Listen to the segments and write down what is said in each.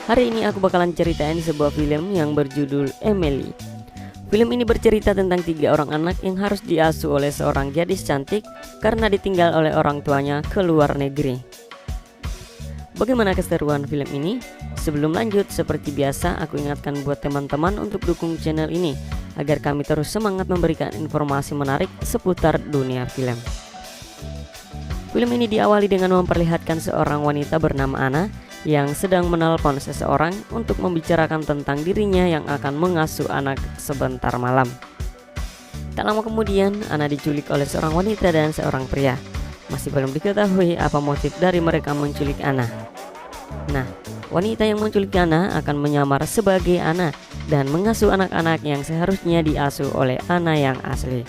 Hari ini aku bakalan ceritain sebuah film yang berjudul Emily. Film ini bercerita tentang 3 orang anak yang harus diasuh oleh seorang gadis cantik karena ditinggal oleh orang tuanya ke luar negeri. Bagaimana keseruan film ini? Sebelum lanjut, seperti biasa aku ingatkan buat teman-teman untuk dukung channel ini agar kami terus semangat memberikan informasi menarik seputar dunia film. Film ini diawali dengan memperlihatkan seorang wanita bernama Anna yang sedang menelpon seseorang untuk membicarakan tentang dirinya yang akan mengasuh anak sebentar malam. Tak lama kemudian, Anna diculik oleh seorang wanita dan seorang pria. Masih belum diketahui apa motif dari mereka menculik Anna. Nah, wanita yang menculik Anna akan menyamar sebagai Anna dan mengasuh anak-anak yang seharusnya diasuh oleh Anna yang asli.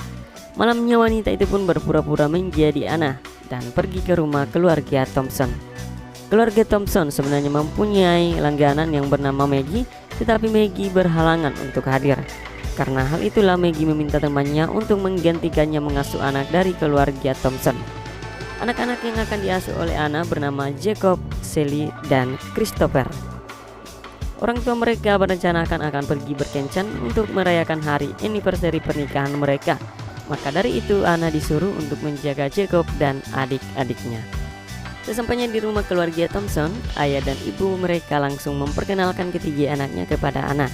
Malamnya wanita itu pun berpura-pura menjadi Anna dan pergi ke rumah keluarga Thompson. Keluarga Thompson sebenarnya mempunyai langganan yang bernama Maggie, tetapi Maggie berhalangan untuk hadir. Karena hal itulah Maggie meminta temannya untuk menggantikannya mengasuh anak dari keluarga Thompson. Anak-anak yang akan diasuh oleh Anna bernama Jacob, Sally, dan Christopher. Orang tua mereka merencanakan akan pergi berkencan untuk merayakan hari anniversary pernikahan mereka. Maka dari itu Anna disuruh untuk menjaga Jacob dan adik-adiknya. Sesampainya di rumah keluarga Thompson, ayah dan ibu mereka langsung memperkenalkan ketiga anaknya kepada Anna.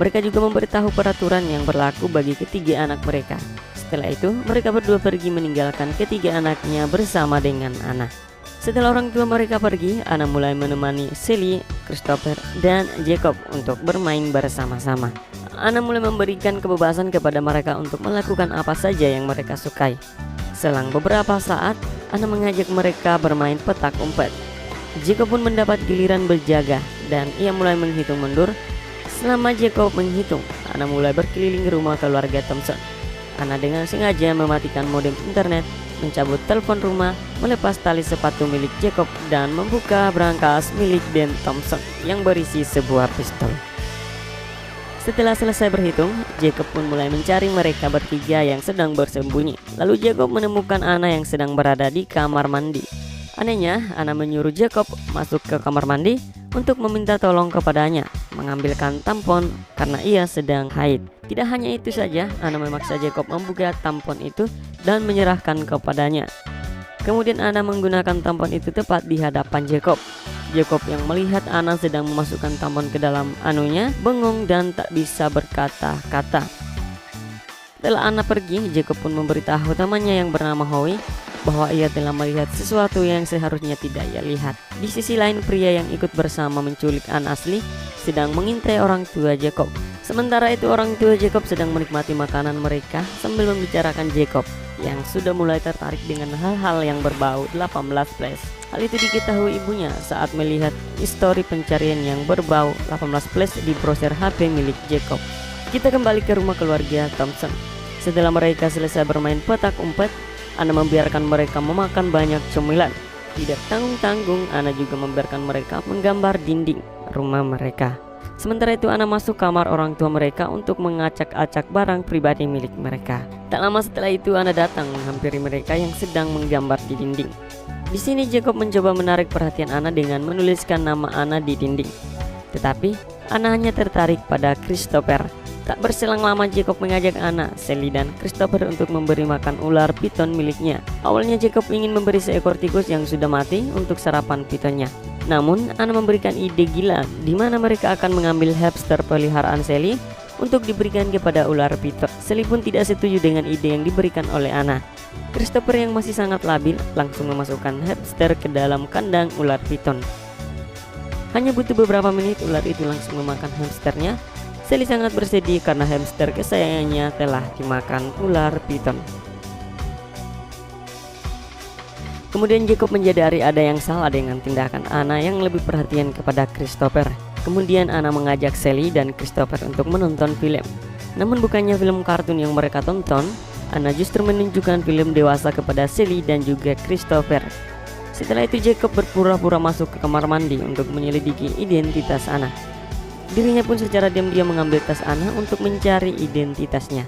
Mereka juga memberitahu peraturan yang berlaku bagi ketiga anak mereka. Setelah itu, mereka berdua pergi meninggalkan ketiga anaknya bersama dengan Anna. Setelah orang tua mereka pergi, Anna mulai menemani Sally, Christopher, dan Jacob untuk bermain bersama-sama. Anna mulai memberikan kebebasan kepada mereka untuk melakukan apa saja yang mereka sukai. Selang beberapa saat, Anna mengajak mereka bermain petak umpet. Jacob pun mendapat giliran berjaga dan ia mulai menghitung mundur. Selama Jacob menghitung, Anna mulai berkeliling rumah keluarga Thompson. Anna dengan sengaja mematikan modem internet, mencabut telepon rumah, melepas tali sepatu milik Jacob dan membuka brankas milik Dan Thompson yang berisi sebuah pistol. Setelah selesai berhitung, Jacob pun mulai mencari mereka bertiga yang sedang bersembunyi. Lalu Jacob menemukan Anna yang sedang berada di kamar mandi. Anehnya, Anna menyuruh Jacob masuk ke kamar mandi untuk meminta tolong kepadanya mengambilkan tampon karena ia sedang haid. Tidak hanya itu saja, Anna memaksa Jacob membuka tampon itu dan menyerahkan kepadanya. Kemudian Anna menggunakan tampon itu tepat di hadapan Jacob. Jacob yang melihat Anna sedang memasukkan tampon ke dalam anunya bengong dan tak bisa berkata-kata. Setelah Anna pergi, Jacob pun memberitahu temannya yang bernama Howie bahwa ia telah melihat sesuatu yang seharusnya tidak ia lihat. Di sisi lain, pria yang ikut bersama menculik Anna asli sedang mengintai orang tua Jacob. Sementara itu orang tua Jacob sedang menikmati makanan mereka sambil membicarakan Jacob yang sudah mulai tertarik dengan hal-hal yang berbau 18+. Hal itu diketahui ibunya saat melihat histori pencarian yang berbau 18+ di browser HP milik Jacob. Kita kembali ke rumah keluarga Thompson. Setelah mereka selesai bermain petak umpet, Anna membiarkan mereka memakan banyak cemilan. Tidak tanggung-tanggung, Anna juga membiarkan mereka menggambar dinding rumah mereka. Sementara itu Anna masuk kamar orang tua mereka untuk mengacak-acak barang pribadi milik mereka. Tak lama setelah itu Anna datang menghampiri mereka yang sedang menggambar di dinding. Di sini Jacob mencoba menarik perhatian Anna dengan menuliskan nama Anna di dinding. Tetapi Anna hanya tertarik pada Christopher. Tak berselang lama Jacob mengajak Anna, Sally, dan Christopher untuk memberi makan ular piton miliknya. Awalnya Jacob ingin memberi seekor tikus yang sudah mati untuk sarapan pitonnya. Namun Anna memberikan ide gila di mana mereka akan mengambil hamster peliharaan Sally untuk diberikan kepada ular piton. Sally pun tidak setuju dengan ide yang diberikan oleh Anna. Christopher yang masih sangat labil langsung memasukkan hamster ke dalam kandang ular piton. Hanya butuh beberapa menit ular itu langsung memakan hamsternya. Sally sangat bersedih karena hamster kesayangannya telah dimakan ular piton. Kemudian Jacob menyadari ada yang salah dengan tindakan Anna yang lebih perhatian kepada Christopher. Kemudian Anna mengajak Sally dan Christopher untuk menonton film. Namun bukannya film kartun yang mereka tonton, Anna justru menunjukkan film dewasa kepada Sally dan juga Christopher. Setelah itu Jacob berpura-pura masuk ke kamar mandi untuk menyelidiki identitas Anna. Dirinya pun secara diam-diam mengambil tas Anna untuk mencari identitasnya.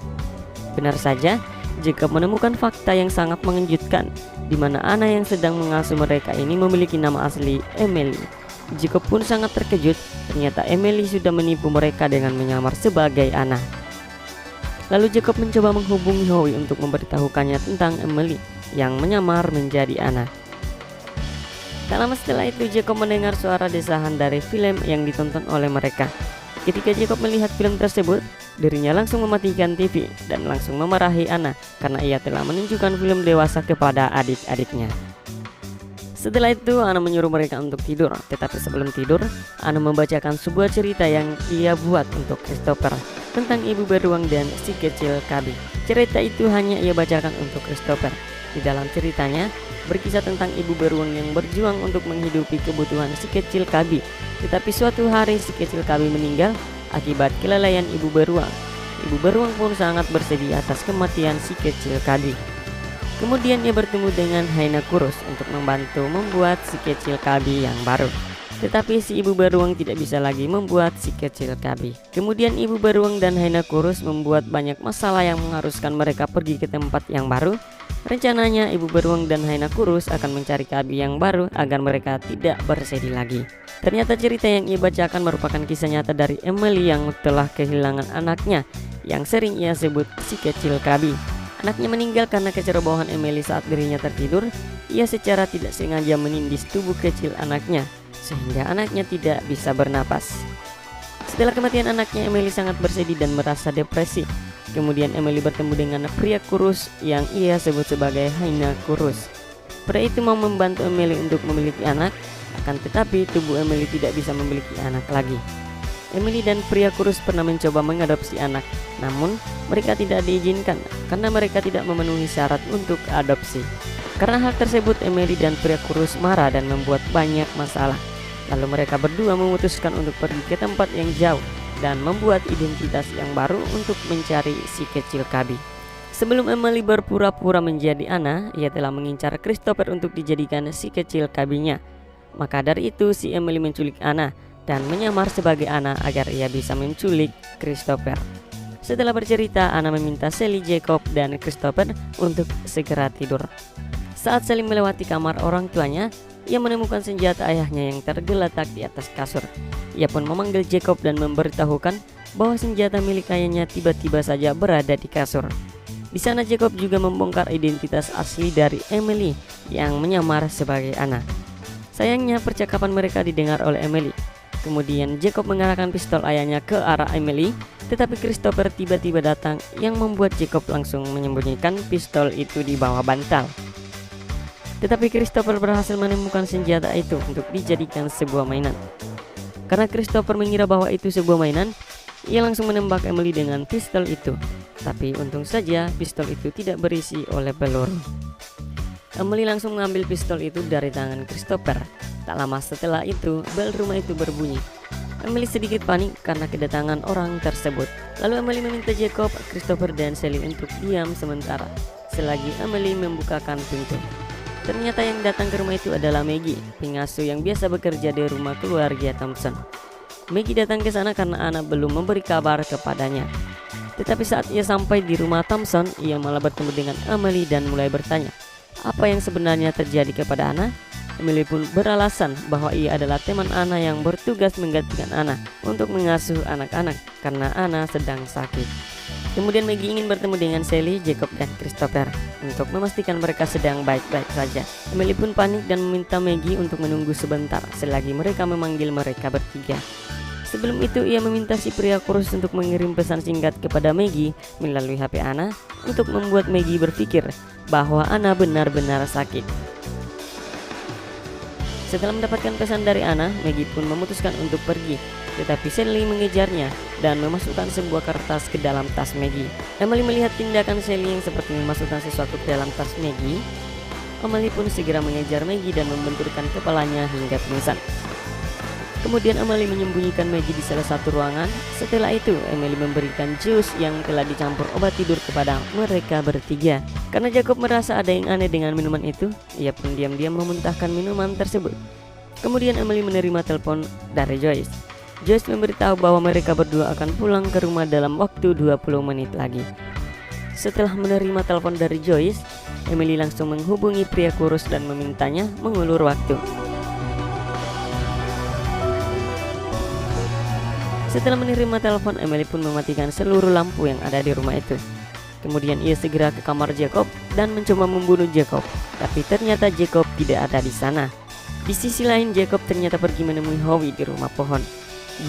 Benar saja, Jacob menemukan fakta yang sangat mengejutkan, di mana Anna yang sedang mengasuh mereka ini memiliki nama asli Emily. Jacob pun sangat terkejut, ternyata Emily sudah menipu mereka dengan menyamar sebagai Anna. Lalu Jacob mencoba menghubungi Howie untuk memberitahukannya tentang Emily yang menyamar menjadi Anna. Tak lama setelah itu Jacob mendengar suara desahan dari film yang ditonton oleh mereka. Ketika Jacob melihat film tersebut, dirinya langsung mematikan TV dan langsung memarahi Anna karena ia telah menunjukkan film dewasa kepada adik-adiknya. Setelah itu Anna menyuruh mereka untuk tidur, tetapi sebelum tidur Anna membacakan sebuah cerita yang ia buat untuk Christopher tentang ibu beruang dan si kecil Cubby. Cerita itu hanya ia bacakan untuk Christopher. Di dalam ceritanya berkisah tentang ibu beruang yang berjuang untuk menghidupi kebutuhan si kecil Cubby. Tetapi suatu hari si kecil Cubby meninggal akibat kelalaian ibu beruang. Ibu beruang pun sangat bersedih atas kematian si kecil Cubby. Kemudian ia bertemu dengan Hyena Kurus untuk membantu membuat si kecil Cubby yang baru. Tetapi si ibu beruang tidak bisa lagi membuat si kecil Cubby. Kemudian ibu beruang dan Hyena Kurus membuat banyak masalah yang mengharuskan mereka pergi ke tempat yang baru. Rencananya ibu beruang dan Hyena Kurus akan mencari Cubby yang baru agar mereka tidak bersedih lagi. Ternyata cerita yang ia bacakan merupakan kisah nyata dari Emily yang telah kehilangan anaknya yang sering ia sebut si kecil Cubby. Anaknya meninggal karena kecerobohan Emily saat dirinya tertidur. Ia secara tidak sengaja menindis tubuh kecil anaknya sehingga anaknya tidak bisa bernapas. Setelah kematian anaknya, Emily sangat bersedih dan merasa depresi. Kemudian Emily bertemu dengan pria kurus yang ia sebut sebagai Hyena Kurus. Pria itu mau membantu Emily untuk memiliki anak, akan tetapi tubuh Emily tidak bisa memiliki anak lagi. Emily dan pria kurus pernah mencoba mengadopsi anak, namun mereka tidak diizinkan karena mereka tidak memenuhi syarat untuk adopsi. Karena hal tersebut, Emily dan pria kurus marah dan membuat banyak masalah. Lalu mereka berdua memutuskan untuk pergi ke tempat yang jauh dan membuat identitas yang baru untuk mencari si kecil Cubby. Sebelum Emily berpura-pura menjadi Anna, ia telah mengincar Christopher untuk dijadikan si kecil Cubby-nya. Maka dari itu si Emily menculik Anna dan menyamar sebagai Anna agar ia bisa menculik Christopher. Setelah bercerita, Anna meminta Sally, Jacob, dan Christopher untuk segera tidur. Saat Sally melewati kamar orang tuanya, ia menemukan senjata ayahnya yang tergeletak di atas kasur. Ia pun memanggil Jacob dan memberitahukan bahwa senjata milik ayahnya tiba-tiba saja berada di kasur. Di sana Jacob juga membongkar identitas asli dari Emily yang menyamar sebagai Anna. Sayangnya percakapan mereka didengar oleh Emily. Kemudian Jacob mengarahkan pistol ayahnya ke arah Emily, tetapi Christopher tiba-tiba datang yang membuat Jacob langsung menyembunyikan pistol itu di bawah bantal. Tetapi Christopher berhasil menemukan senjata itu untuk dijadikan sebuah mainan. Karena Christopher mengira bahwa itu sebuah mainan, ia langsung menembak Emily dengan pistol itu. Tapi untung saja pistol itu tidak berisi oleh peluru. Emily langsung mengambil pistol itu dari tangan Christopher. Tak lama setelah itu, bel rumah itu berbunyi. Emily sedikit panik karena kedatangan orang tersebut. Lalu Emily meminta Jacob, Christopher, dan Sally untuk diam sementara selagi Emily membukakan pintu. Ternyata yang datang ke rumah itu adalah Maggie, pengasuh yang biasa bekerja di rumah keluarga Thompson. Maggie datang ke sana karena Anna belum memberi kabar kepadanya. Tetapi saat ia sampai di rumah Thompson, ia malah bertemu dengan Emily dan mulai bertanya apa yang sebenarnya terjadi kepada Anna. Emily pun beralasan bahwa ia adalah teman Anna yang bertugas menggantikan Anna untuk mengasuh anak-anak karena Anna sedang sakit. Kemudian Maggie ingin bertemu dengan Sally, Jacob, dan Christopher untuk memastikan mereka sedang baik-baik saja. Emily pun panik dan meminta Maggie untuk menunggu sebentar selagi mereka memanggil mereka bertiga. Sebelum itu ia meminta si pria kurus untuk mengirim pesan singkat kepada Maggie melalui HP Anna untuk membuat Maggie berpikir bahwa Anna benar-benar sakit. Setelah mendapatkan pesan dari Anna, Maggie pun memutuskan untuk pergi. Tetapi Sally mengejarnya dan memasukkan sebuah kertas ke dalam tas Maggie. Emily melihat tindakan Sally yang seperti memasukkan sesuatu ke dalam tas Maggie. Emily pun segera mengejar Maggie dan membenturkan kepalanya hingga pingsan. Kemudian Emily menyembunyikan Maggie di salah satu ruangan. Setelah itu Emily memberikan jus yang telah dicampur obat tidur kepada mereka bertiga. Karena Jacob merasa ada yang aneh dengan minuman itu, ia pun diam-diam memuntahkan minuman tersebut. Kemudian Emily menerima telepon dari Joyce. Joyce memberitahu bahwa mereka berdua akan pulang ke rumah dalam waktu 20 menit lagi. Setelah menerima telepon dari Joyce, Emily langsung menghubungi pria kurus dan memintanya mengulur waktu. Setelah menerima telepon, Emily pun mematikan seluruh lampu yang ada di rumah itu. Kemudian ia segera ke kamar Jacob dan mencoba membunuh Jacob, tapi ternyata Jacob tidak ada di sana. Di sisi lain, Jacob ternyata pergi menemui Howie di rumah pohon.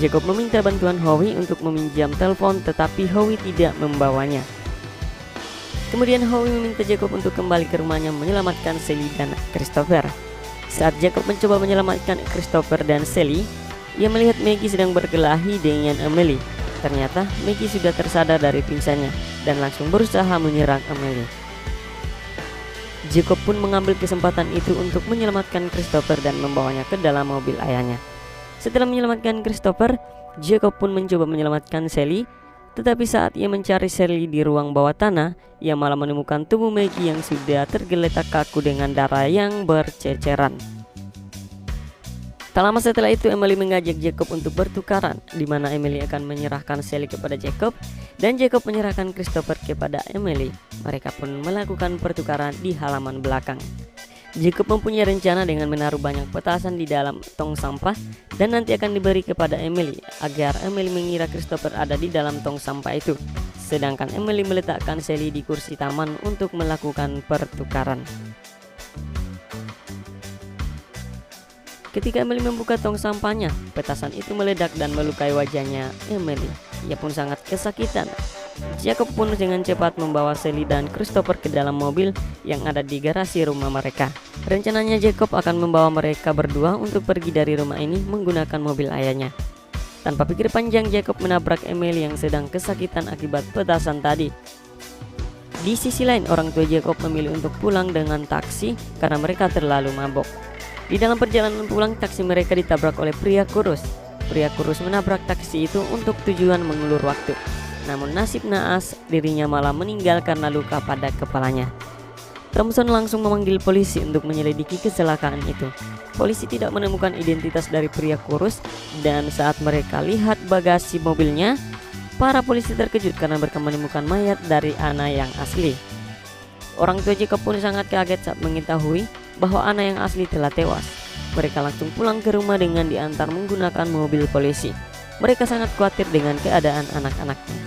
Jacob meminta bantuan Howie untuk meminjam telepon, tetapi Howie tidak membawanya. Kemudian Howie meminta Jacob untuk kembali ke rumahnya menyelamatkan Sally dan Christopher. Saat Jacob mencoba menyelamatkan Christopher dan Sally, ia melihat Maggie sedang berkelahi dengan Emily. Ternyata Maggie sudah tersadar dari pingsannya dan langsung berusaha menyerang Emily. Jacob pun mengambil kesempatan itu untuk menyelamatkan Christopher dan membawanya ke dalam mobil ayahnya. Setelah menyelamatkan Christopher, Jacob pun mencoba menyelamatkan Sally. Tetapi saat ia mencari Sally di ruang bawah tanah, ia malah menemukan tubuh Maggie yang sudah tergeletak kaku dengan darah yang berceceran. Tak lama setelah itu, Emily mengajak Jacob untuk bertukaran, di mana Emily akan menyerahkan Sally kepada Jacob dan Jacob menyerahkan Christopher kepada Emily. Mereka pun melakukan pertukaran di halaman belakang. Jacob mempunyai rencana dengan menaruh banyak petasan di dalam tong sampah dan nanti akan diberi kepada Emily agar Emily mengira Christopher ada di dalam tong sampah itu. Sedangkan Emily meletakkan Sally di kursi taman untuk melakukan pertukaran. Ketika Emily membuka tong sampahnya, petasan itu meledak dan melukai wajahnya Emily. Ia pun sangat kesakitan. Jacob pun dengan cepat membawa Sally dan Christopher ke dalam mobil yang ada di garasi rumah mereka. Rencananya Jacob akan membawa mereka berdua untuk pergi dari rumah ini menggunakan mobil ayahnya. Tanpa pikir panjang, Jacob menabrak Emily yang sedang kesakitan akibat petasan tadi. Di sisi lain, orang tua Jacob memilih untuk pulang dengan taksi karena mereka terlalu mabok. Di dalam perjalanan pulang, taksi mereka ditabrak oleh pria kurus. Pria kurus menabrak taksi itu untuk tujuan mengulur waktu. Namun nasib naas, dirinya malah meninggal karena luka pada kepalanya. Thompson langsung memanggil polisi untuk menyelidiki kecelakaan itu. Polisi tidak menemukan identitas dari pria kurus dan saat mereka lihat bagasi mobilnya, para polisi terkejut karena mereka menemukan mayat dari Anna yang asli. Orang tua Jacob pun sangat kaget saat mengetahui bahwa Anna yang asli telah tewas. Mereka langsung pulang ke rumah dengan diantar menggunakan mobil polisi. Mereka sangat khawatir dengan keadaan anak-anaknya.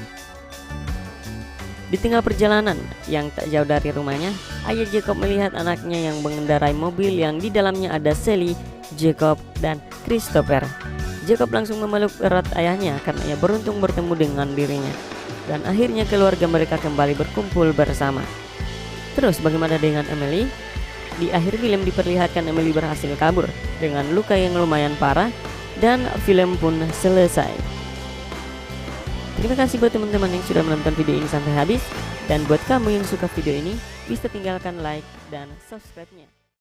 Di tengah perjalanan yang tak jauh dari rumahnya, ayah Jacob melihat anaknya yang mengendarai mobil yang di dalamnya ada Sally, Jacob, dan Christopher. Jacob langsung memeluk erat ayahnya karena ia beruntung bertemu dengan dirinya. Dan akhirnya keluarga mereka kembali berkumpul bersama. Terus bagaimana dengan Emily? Di akhir film diperlihatkan Emily berhasil kabur dengan luka yang lumayan parah dan film pun selesai. Terima kasih buat teman-teman yang sudah menonton video ini sampai habis. Dan buat kamu yang suka video ini, bisa tinggalkan like dan subscribe-nya.